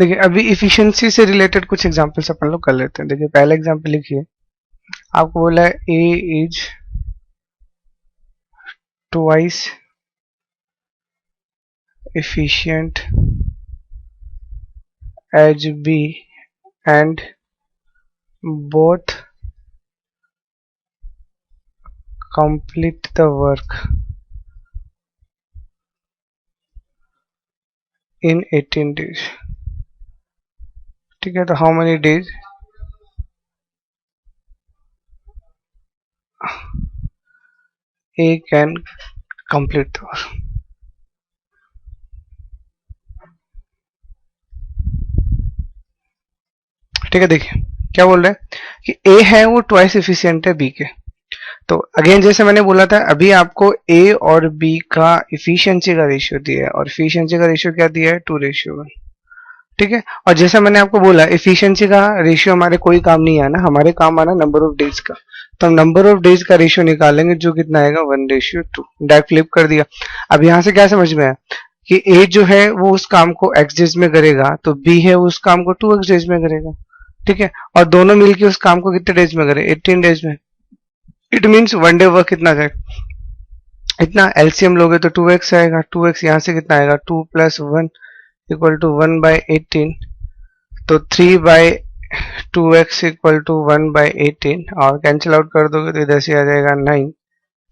देखिए अभी इफिशिएंसी से रिलेटेड कुछ एग्जांपल्स अपन लोग कर लेते हैं। देखिए पहला एग्जांपल लिखिए, आपको बोला है A is twice efficient as B and both complete the work in 18 days। ठीक है, तो how many days A can complete the work। ठीक है, देखिए क्या बोल रहे हैं कि A है वो ट्वाइस एफिशिएंट है B के। तो अगेन जैसे मैंने बोला था, अभी आपको A और B का इफिशिएंसी का रेशियो दिया है, और इफिशिएंसी का रेशियो क्या दिया है, 2:1। ठीक है, और जैसा मैंने आपको बोला इफिशिएंसी का रेशियो हमारे कोई काम नहीं आना, हमारे काम आना नंबर ऑफ डेज का। तो हम नंबर ऑफ डेज का रेशियो निकालेंगे जो कितना आएगा, 1:2। डायरेक्ट फ्लिप कर दिया। अब यहाँ से क्या समझ में आया कि A जो है वो उस काम को x डेज में करेगा, तो B है वो उस काम को 2x डेज में करेगा। ठीक है, और दोनों मिलके उस काम को कितने डेज में करे, 18 डेज में। It means one day work कितना जाएगा, इतना। एलसीएम लोगे तो 2x आएगा, 2x यहाँ से कितना आएगा, 2 + 1 = 1/18। तो 3/2x = 1/18, और कैंसिल आउट कर दोगे तो इधर से आ जाएगा 9।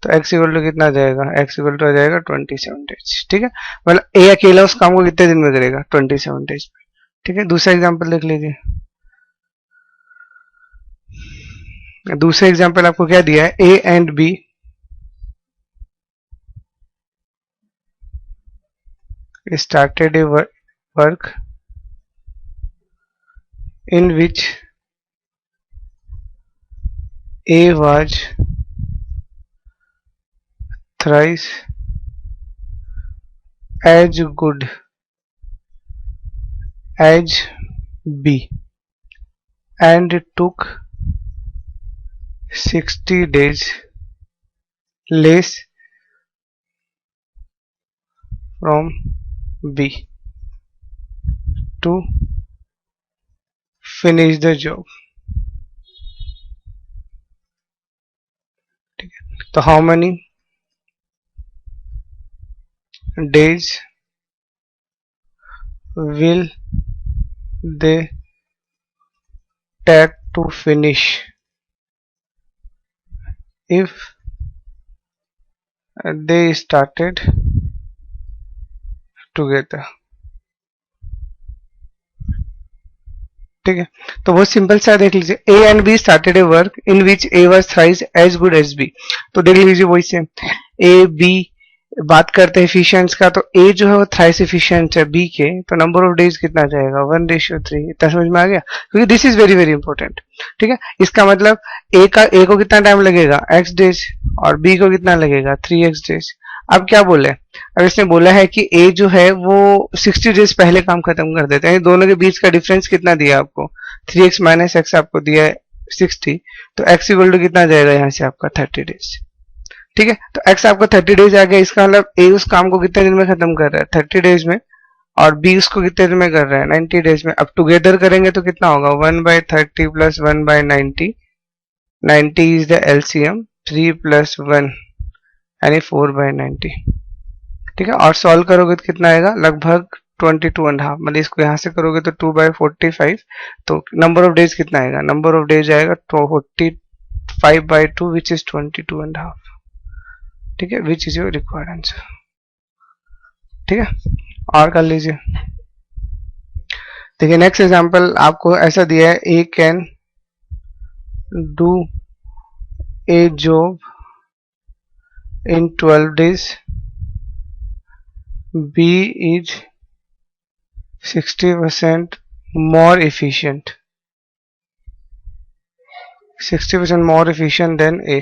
तो x = कितना आ जाएगा, x = आ जाएगा 27 डेज। ठीक है, मतलब ए अकेला उस काम को कितने दिन में करेगा, 27 डेज में। ठीक है, दूसरा एग्जांपल देख लीजिए। दूसरा एग्जांपल आपको क्या दिया है, A and B started a work in which A was thrice as good as B and took 60 days less from B to finish the job। तो how many days will they take to finish if they started together। ठीक है, तो बहुत simple सा देख लीजिए, A and B started a work in which A was thrice as good as B. तो देख लीजिए वही से ए बी बात करते हैं एफिशिएंस का, तो ए जो है वो थ्राइस एफिशिएंट है बी के, तो नंबर ऑफ डेज कितना जाएगा, 1:3। इतना समझ में आ गया, क्योंकि this is very very important. ठीक है, इसका मतलब ए को कितना टाइम लगेगा, x डेज, और बी को कितना लगेगा, 3x डेज। अब क्या बोले, अब इसने बोला है कि ए जो है वो 60 डेज पहले काम खत्म कर देते हैं। दोनों के बीच का डिफरेंस कितना दिया आपको, 3x - x आपको दिया है 60। तो x = कितना जाएगा यहाँ से आपका 30 डेज। ठीक है, तो x आपका 30 डेज आ गया। इसका मतलब ए उस काम को कितने दिन में खत्म कर रहा है, 30 डेज में, और बी उसको कितने दिन में कर रहा है, 90 डेज में। अब टुगेदर करेंगे तो कितना होगा, 1/30 + 1/90। 90 इज द एलसीएम, 3 + 1 यानी 4/90। ठीक है, और सॉल्व करोगे तो कितना आएगा, लगभग 22.5। मतलब इसको यहाँ से करोगे तो 2/45। तो नंबर ऑफ डेज कितना आएगा, नंबर ऑफ डेज आएगा 45/2 विच इज 22.5। ठीक है, which is your required answer. ठीक है, और कर लीजिए। देखिए नेक्स्ट एग्जांपल आपको ऐसा दिया है, A can do a job in 12 days, B is 60% more efficient, 60% more efficient than A।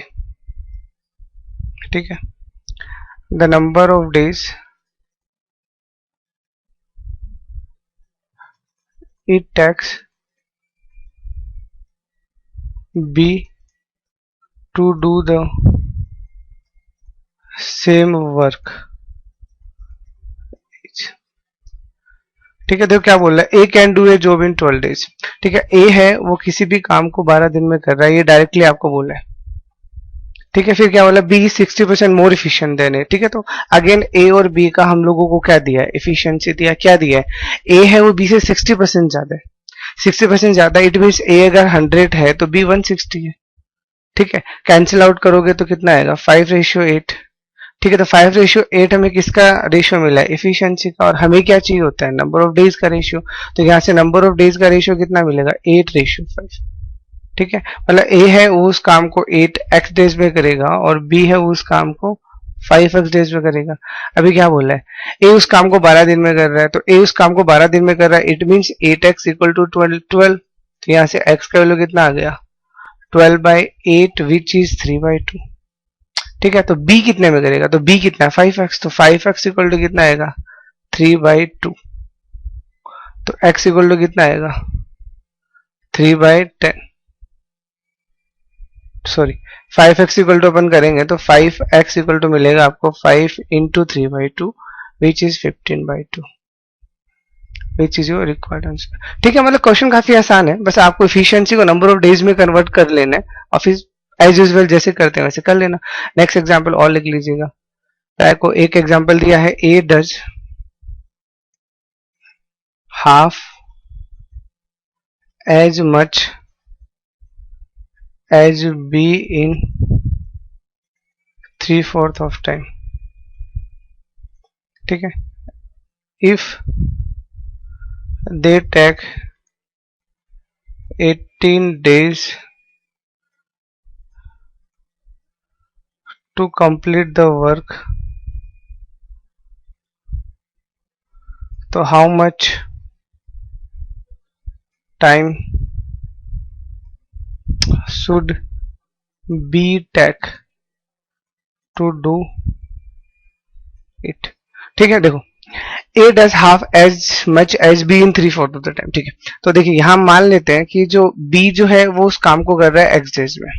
ठीक है, the number of days it takes B to do the same work। ठीक है, देखो क्या बोल रहा है, A can do a job in 12 days. ठीक है, ए है वो किसी भी काम को 12 दिन में कर रहा है, ये डायरेक्टली आपको बोला है। ठीक है, फिर क्या बोला, बी 60% मोर इफिशिएंट देन ए। ठीक है, तो अगेन ए और बी का हम लोगों को क्या दिया है, इफिशियंसी दिया, क्या दिया है, ए है वो बी से 60% ज्यादा है, 60% ज्यादा, इट मीन ए अगर 100 है तो बी 160 है। ठीक है, कैंसिल आउट करोगे तो कितना आएगा, 5:8। ठीक है, तो 5:8 हमें किसका रेशियो मिला है, इफिशियंसी का, और हमें क्या चाहिए होता है, नंबर ऑफ डेज का रेशियो। तो यहाँ से नंबर ऑफ डेज का रेशियो कितना मिलेगा, 8:5। ठीक है, मतलब ए है वो उस काम को 8x डेज में करेगा और बी है वो उस काम को 5x डेज में करेगा। अभी क्या बोला है, ए उस काम को 12 दिन में कर रहा है, तो ए उस काम को 12 दिन में कर रहा है, it means 8x equal to 12। तो यहाँ से x का वैल्यू कितना आ गया, 12/8 विच इज 3/2। ठीक है, तो b कितने में करेगा, तो b कितना है 5x, तो 5x इक्वल टू कितना आएगा 3/2। तो x इक्वल टू कितना आएगा 3/10, सॉरी 5x इक्वल टू अपन करेंगे तो 5x इक्वल टू मिलेगा आपको 5 into 3/2 which is 15/2 which is your required answer. ठीक है, मतलब क्वेश्चन काफी आसान है, बस आपको एफिशिएंसी को नंबर ऑफ डेज में कन्वर्ट कर लेना है और फिर एज यूजुअल जैसे करते हैं वैसे कर लेना। नेक्स्ट एग्जांपल और लिख लीजिएगा। को एक एग्जांपल दिया है, A does half as much as B in 3/4 of time. ठीक है, if they take 18 days to complete the work, so how much time should be take to do it। ठीक है, देखो A does half as much as B in 3/4 of the time. ठीक है, तो देखिए यहां मान लेते हैं कि जो बी जो है वो उस काम को कर रहा है एक्स डेज में।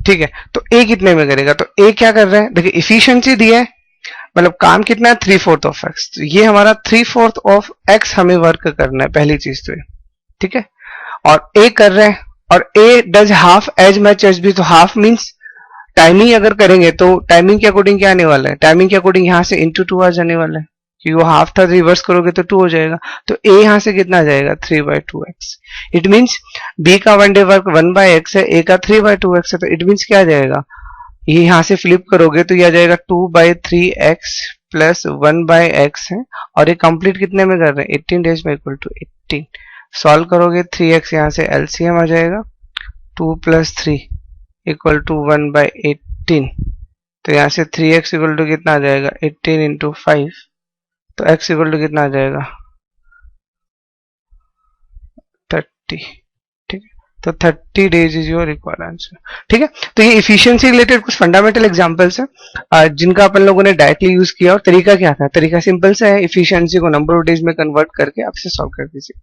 ठीक है, तो ए कितने में करेगा, तो ए क्या कर रहा है, देखिए इफिशियंसी दिया है, मतलब काम कितना है 3/4 ऑफ एक्स, तो ये हमारा 3/4 ऑफ एक्स हमें वर्क करना है, पहली चीज तो ये। ठीक है, और ए कर रहे हैं, और A does half as much as B, तो हाफ मीन्स टाइमिंग अगर करेंगे तो टाइमिंग के अकॉर्डिंग क्या आने वाला है, टाइमिंग के अकॉर्डिंग यहां से इंटू 2 आ जाने वाला है, क्योंकि वो हाफ था, रिवर्स करोगे तो 2 हो जाएगा। तो ए यहां से कितना आ जाएगा 3/2x। इट मीन्स बी का 1 डे वर्क 1/x है, ए का 3/2x है, तो इट मीन्स क्या आ जाएगा, ये यहां से फ्लिप करोगे तो ये आ जाएगा 2/3x प्लस 1/x है, और ये कंप्लीट कितने में कर रहे हैं 18 डेज में, इक्वल टू 18। सॉल्व करोगे 3x यहां से एलसीएम आ जाएगा, 2 + 3 इक्वल टू 1/18। तो यहां से 3x इक्वल टू कितना आ जाएगा 18 इंटू 5, तो x इक्वल टू कितना आ जाएगा 30। ठीक है, तो 30 days is your required answer. ठीक है, तो ये इफिशियंसी रिलेटेड कुछ फंडामेंटल एग्जांपल्स हैं जिनका अपन लोगों ने डायरेक्टली यूज किया, और तरीका क्या था, तरीका सिंपल सा है, इफिशियंसी को नंबर ऑफ डेज में कन्वर्ट करके आप इसे सॉल्व कर दीजिए।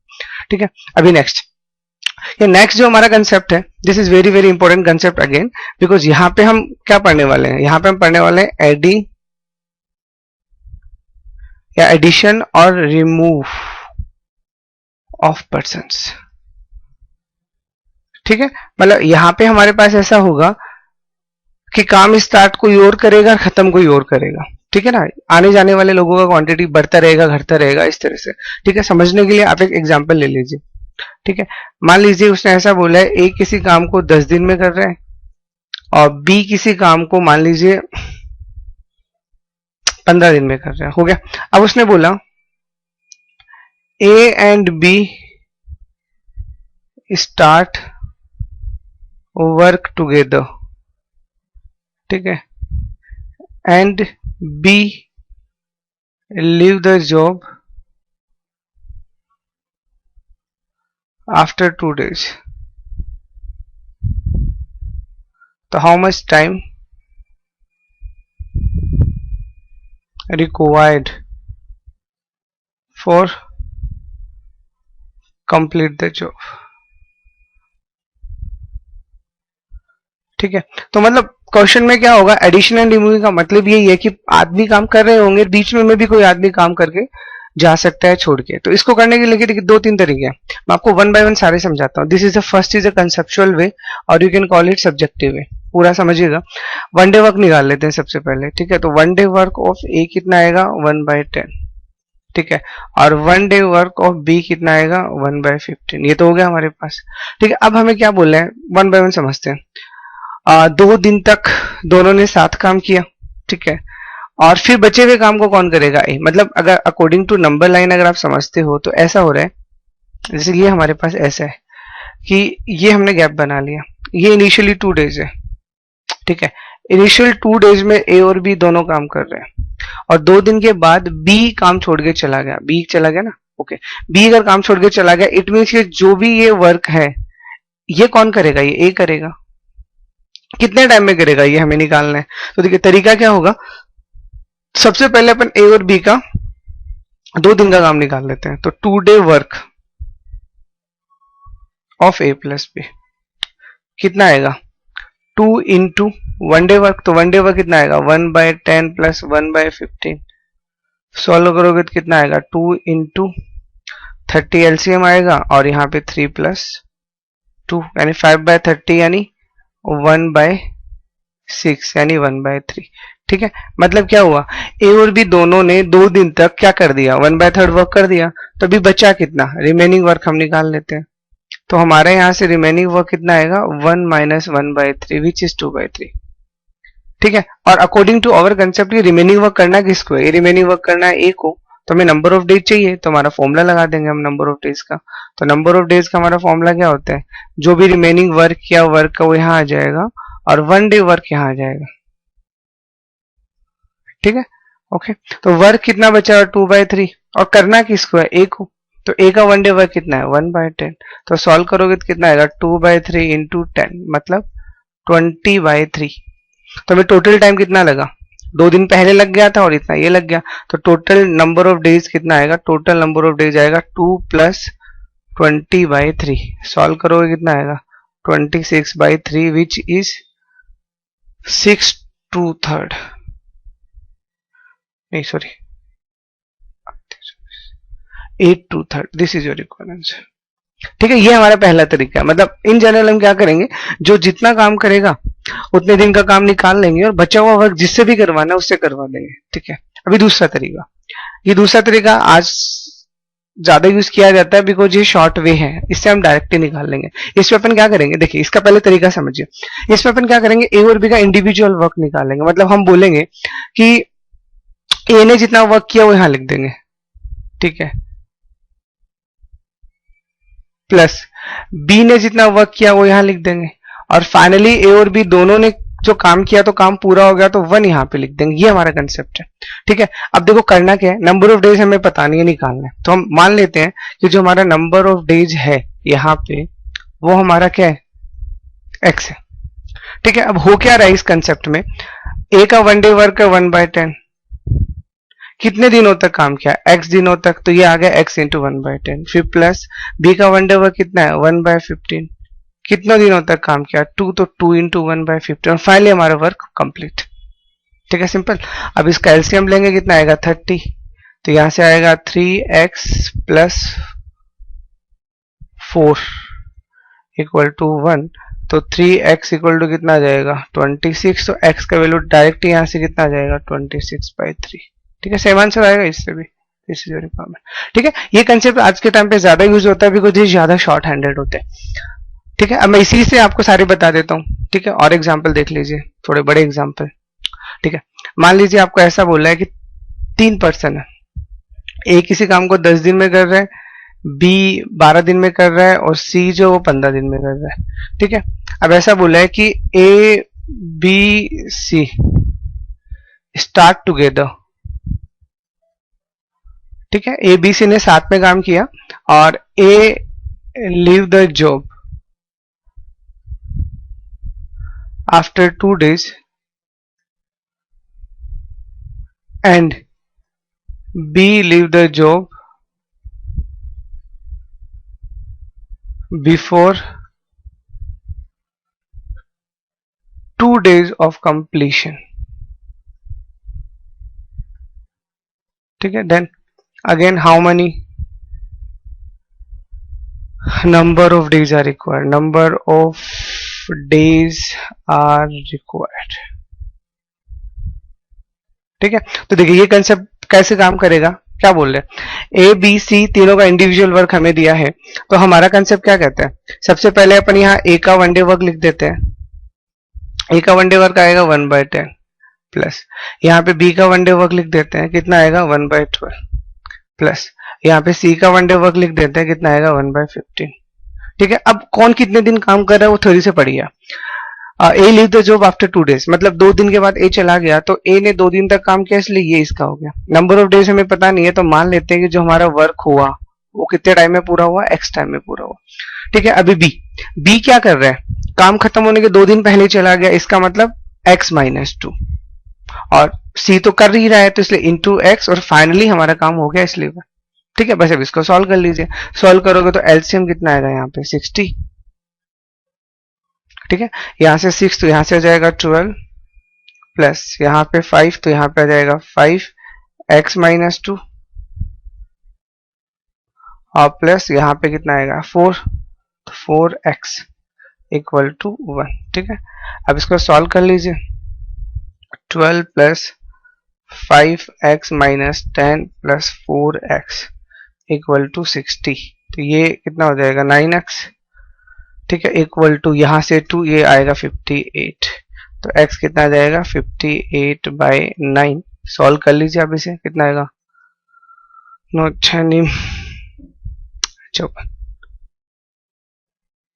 ठीक है, अभी नेक्स्ट जो हमारा कंसेप्ट है, this is very very important concept again, because यहाँ पे हम क्या पढ़ने वाले हैं, यहाँ पे हम पढ़ने वाले हैं एडिंग या एडिशन और रिमूव ऑफ पर्सन्स। ठीक है, मतलब यहाँ पे हमारे पास ऐसा होगा कि काम स्टार्ट कोई और करेगा, खत्म कोई और करेगा। ठीक है ना, आने जाने वाले लोगों का क्वांटिटी बढ़ता रहेगा, घटता रहेगा, इस तरह से। ठीक है, समझने के लिए आप एक एग्जांपल ले लीजिए। ठीक है, मान लीजिए उसने ऐसा बोला है, ए किसी काम को 10 दिन में कर रहे हैं और बी किसी काम को मान लीजिए 15 दिन में कर रहे हैं, हो गया। अब उसने बोला A and B start work together. ठीक है, and B leave the job after 2 days, so how much time required for complete the job। ठीक है, तो मतलब क्वेश्चन में क्या होगा, एडिशन एंड रिमूविंग का मतलब यही है कि आदमी काम कर रहे होंगे, बीच में भी कोई आदमी काम करके जा सकता है छोड़ के। तो इसको करने के लिए देखिए दो तीन तरीके हैं, मैं आपको वन बाय वन सारे समझाता हूँ। This is the first is a conceptual way और you can call it subjective way, पूरा समझिएगा। वन डे वर्क निकाल लेते हैं सबसे पहले, ठीक है। तो one day work of A कितना आएगा 1/10, ठीक है, और one day work of B कितना आएगा 1/15। ये तो हो गया हमारे पास, ठीक है। अब हमें क्या बोल रहे हैं, वन बाय वन समझते हैं। 2 दिन तक दोनों ने साथ काम किया, ठीक है, और फिर बचे हुए काम को कौन करेगा, ए। मतलब अगर अकॉर्डिंग टू नंबर लाइन अगर आप समझते हो तो ऐसा हो रहा है, जैसे ये हमारे पास ऐसा है कि ये हमने गैप बना लिया, ये इनिशियली 2 डेज है, ठीक है। इनिशियल 2 डेज में ए और बी दोनों काम कर रहे हैं, और 2 दिन के बाद बी काम छोड़ के चला गया, बी चला गया ना, ओके। बी अगर काम छोड़ के चला गया, इट मीन्स जो भी ये वर्क है ये कौन करेगा, ये ए करेगा। कितने टाइम में करेगा ये हमें निकालना है। तो देखिए तरीका क्या होगा, सबसे पहले अपन ए और बी का 2 दिन का काम निकाल लेते हैं। तो 2 day work of A plus B कितना आएगा 2 इंटू वन डे वर्क, तो वन डे वर्क कितना आएगा 1/10 प्लस 1/15। सॉल्व करोगे तो कितना आएगा 2 इंटू 30 एलसीएम आएगा, और यहाँ पे 3 प्लस 2 यानी 5/30 यानी 1/6 यानी 1/3, ठीक है। मतलब क्या हुआ, ए और बी दोनों ने 2 दिन तक क्या कर दिया 1/3 वर्क कर दिया। तो अभी बचा कितना, रिमेनिंग वर्क हम निकाल लेते हैं। तो हमारे यहां से रिमेनिंग वर्क कितना आएगा 1 माइनस 1/3 विच इज 2/3, ठीक है। और अकॉर्डिंग टू अवर कंसेप्ट ये रिमेनिंग वर्क करना किसको है, ये रिमेनिंग वर्क करना है ए को। तो हमें नंबर ऑफ डेज चाहिए, तो हमारा फॉर्मूला लगा देंगे हम नंबर ऑफ डेज का। तो नंबर ऑफ डेज का हमारा फॉर्मूला क्या होता है, जो भी रिमेनिंग वर्क किया वर्क का वो यहाँ आ जाएगा, और वन डे वर्क यहाँ आ जाएगा, ठीक है, ओके। तो वर्क कितना बचा 2/3, और करना किसको है, ए को। तो ए का वन डे वर्क कितना है 1/10। तो सॉल्व करोगे तो कितना आएगा 2/3 इंटू 10 मतलब 20/3। तो हमें टोटल टाइम कितना लगा, 2 दिन पहले लग गया था और इतना ये लग गया। तो टोटल नंबर ऑफ डेज कितना आएगा, टोटल नंबर ऑफ डेज आएगा 2 प्लस 20/3। सॉल्व करोगे कितना आएगा 26/3 विच इज 6/2, नहीं sorry 8/2। This is your equal answer, ठीक है। ये हमारा पहला तरीका है। मतलब इन जनरल हम क्या करेंगे, जो जितना काम करेगा उतने दिन का काम निकाल लेंगे, और बचा हुआ वर्क जिससे भी करवाना है उससे करवा देंगे, ठीक है। अभी दूसरा तरीका, ये दूसरा तरीका आज ज्यादा यूज किया जाता है बिकॉज ये शॉर्ट वे है, इससे हम डायरेक्टली निकाल लेंगे। इसमें अपन क्या करेंगे, देखिए इसका पहले तरीका समझिए। इसमें अपन क्या करेंगे, ए और बी का इंडिविजुअल वर्क निकालेंगे। मतलब हम बोलेंगे कि ए ने जितना वर्क किया वो यहां लिख देंगे, ठीक है, प्लस बी ने जितना वर्क किया वो यहां लिख देंगे, और फाइनली ए और बी दोनों ने जो काम किया तो काम पूरा हो गया तो 1 यहां पे लिख देंगे। ये हमारा कंसेप्ट है, ठीक है। अब देखो करना क्या है, नंबर ऑफ डेज हमें पता नहीं है, निकालना है। तो हम मान लेते हैं कि जो हमारा नंबर ऑफ डेज है यहाँ पे वो हमारा क्या है एक्स है, ठीक है। अब हो क्या रहा है इस कंसेप्ट में, ए का वन डे वर्क है 1/10, कितने दिनों तक काम किया x दिनों तक, तो ये आ गया x इंटू 1/10। फिर प्लस बी का वन डे वर्क कितना है 1/15, कितने दिनों तक काम किया 2, तो 2 इंटू 1/15, और फाइनली हमारा वर्क कंप्लीट, ठीक है, सिंपल। अब इसका एलसीएम लेंगे कितना आएगा 30, तो यहां से आएगा 3x प्लस 4 इक्वल टू 1, तो 3x इक्वल टू कितना आ जाएगा 26। तो x का वैल्यू डायरेक्ट यहां से कितना आ जाएगा 26/3, ठीक है। सेम आंसर आएगा इससे भी, दिस इज योर रिक्वायरमेंट, ठीक है। ये कंसेप्ट आज के टाइम पे ज्यादा यूज होता है बिकॉज ये ज्यादा शॉर्ट हैंडेड होते हैं, ठीक है। अब मैं इसी से आपको सारे बता देता हूँ, ठीक है। और एग्जाम्पल देख लीजिए, थोड़े बड़े एग्जाम्पल, ठीक है। मान लीजिए आपको ऐसा बोला है कि 3 पर्सन है, ए किसी काम को 10 दिन में कर रहा है, बी 12 दिन में कर रहा है, और सी जो वो 15 दिन में कर रहा है, ठीक है। अब ऐसा बोला है कि A B C start together, ठीक है। ए बी सी ने साथ में काम किया, और A leave the job after 2 days and B leave the job before 2 days of completion, ठीक है। Then again how many number of days are required, number of days are required. ठीक है, तो देखिए ये कंसेप्ट कैसे काम करेगा, क्या बोल रहे हैं, ए बी सी तीनों का इंडिविजुअल वर्क हमें दिया है, तो हमारा कंसेप्ट क्या कहता है, सबसे पहले अपन यहाँ ए का वन डे वर्क लिख देते हैं, ए का वन डे वर्क आएगा 1/10 प्लस यहाँ पे बी का वन डे वर्क लिख देते हैं, कितना आएगा 1/12 प्लस यहाँ पे सी का वन डे वर्क लिख देते हैं, कितना आएगा 1/15. ठीक है, अब कौन कितने दिन काम कर रहा है वो थोड़ी से पढ़िए. A leave the job after 2 days, मतलब 2 दिन के बाद ए चला गया, तो ए ने 2 दिन तक काम किया इसलिए ये इसका हो गया. नंबर ऑफ डेज हमें पता नहीं है, तो मान लेते हैं कि जो हमारा वर्क हुआ वो कितने टाइम में पूरा हुआ, एक्स टाइम में पूरा हुआ. ठीक है, अभी बी क्या कर रहा है, काम खत्म होने के 2 दिन पहले चला गया, इसका मतलब x-2, और सी तो कर ही रहा है तो इसलिए इंटू एक्स, और फाइनली हमारा काम हो गया इसलिए. ठीक है, बस अब इसको सॉल्व कर लीजिए, सॉल्व करोगे तो एलसीएम कितना आएगा यहाँ पे 60. ठीक है, यहां से 6 तो यहां से आ जाएगा 12 प्लस यहाँ पे 5 तो यहाँ पे आ जाएगा 5x-2 और प्लस यहाँ पे कितना आएगा 4, तो 4x इक्वल टू 1. ठीक है, अब इसको सॉल्व कर लीजिए, 12 plus 5x-10 plus 4x equal to 60, तो ये कितना हो जाएगा 9x. ठीक है, इक्वल टू यहाँ से 2 ये आएगा 58, तो x कितना आ जाएगा 58/9. सॉल्व कर लीजिए आप इसे, कितना आएगा 54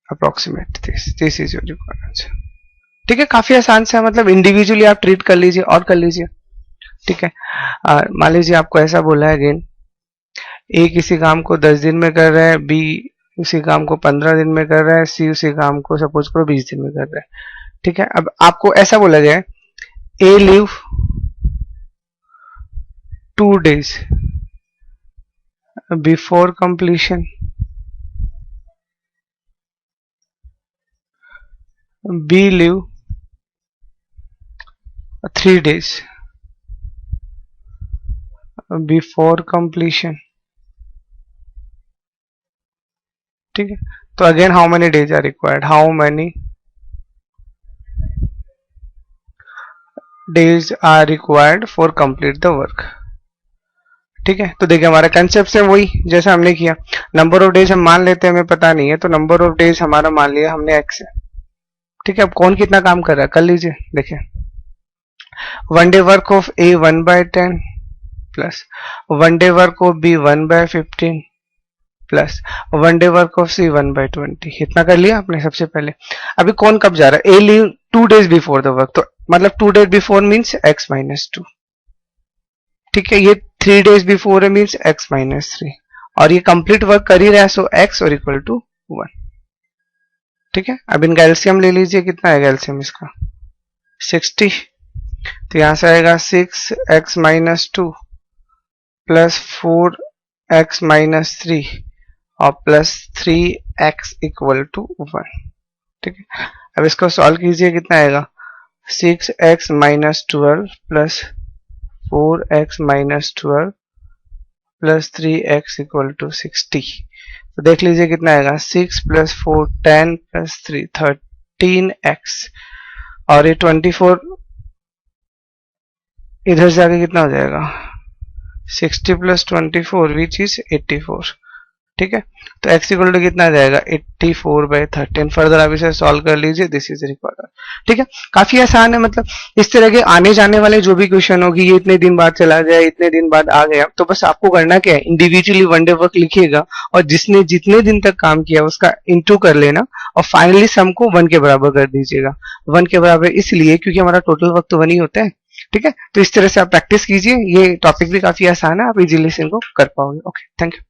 approximate this is your required answer. ठीक है, काफी आसान से, मतलब इंडिविजुअली आप ट्रीट कर लीजिए और कर लीजिए. ठीक है, मान लीजिए आपको ऐसा बोला है अगेन, ए किसी काम को 10 दिन में कर रहा है, बी उसी काम को 15 दिन में कर रहा है, सी उसी काम को सपोज करो 20 दिन में कर रहा है. ठीक है, अब आपको ऐसा बोला गया है A leave 2 days before completion, B leave 3 days before completion. ठीक है, तो again how many days are required, how many days are required for complete the work. ठीक है, तो देखिए हमारा कंसेप्ट है वही जैसा हमने किया, नंबर ऑफ डेज हम मान लेते हैं, हमें पता नहीं है, तो नंबर ऑफ डेज हमारा मान लिया हमने एक्स है. ठीक है, अब कौन कितना काम कर रहा है कर लीजिए. देखिए one day work of A 1/10 plus one day work of B 1/15 plus one day work of C 1/20. इतना कर लिया आपने सबसे पहले. अभी कौन कब जा रहा है, A leave 2 days before the work, तो मतलब 2 days बिफोर मीन्स x-2. ठीक है, ये 3 days बिफोर है मीन्स x-3, और ये कंप्लीट वर्क कर ही रहा है, सो x और इक्वल टू 1. ठीक है, अब इनका एलसीएम ले लीजिए, कितना आएगा एलसीएम इसका 60, तो यहां से आएगा 6x-2 प्लस 4x-3 और प्लस 3x इक्वल टू 1. ठीक है, अब इसको सॉल्व कीजिए, कितना आएगा 6x-12 plus 4x-12 plus 3x equal to 60. तो देख लीजिए कितना आएगा 6 प्लस 4 10 प्लस 3 13x, और ये 24 इधर से आगे कितना हो जाएगा 60 प्लस 24 विच इज 84. ठीक है, तो x इक्वल टू कितना आ जाएगा 84/13. फर्दर आप इसे सॉल्व कर लीजिए, दिस इज रिक्वायर्ड. ठीक है, काफी आसान है, मतलब इस तरह के आने जाने वाले जो भी क्वेश्चन होगी, ये इतने दिन बाद चला गया, इतने दिन बाद आ गया, तो बस आपको करना क्या है, इंडिविजुअली वन डे वर्क लिखिएगा और जिसने जितने दिन तक काम किया उसका इंटू कर लेना, और फाइनली सम को 1 के बराबर कर दीजिएगा. 1 के बराबर इसलिए क्योंकि हमारा टोटल वर्क तो 1 ही होता है. ठीक है, तो इस तरह से आप प्रैक्टिस कीजिए, ये टॉपिक भी काफी आसान है, आप इजीली से इनको कर पाओगे. Okay, thank you.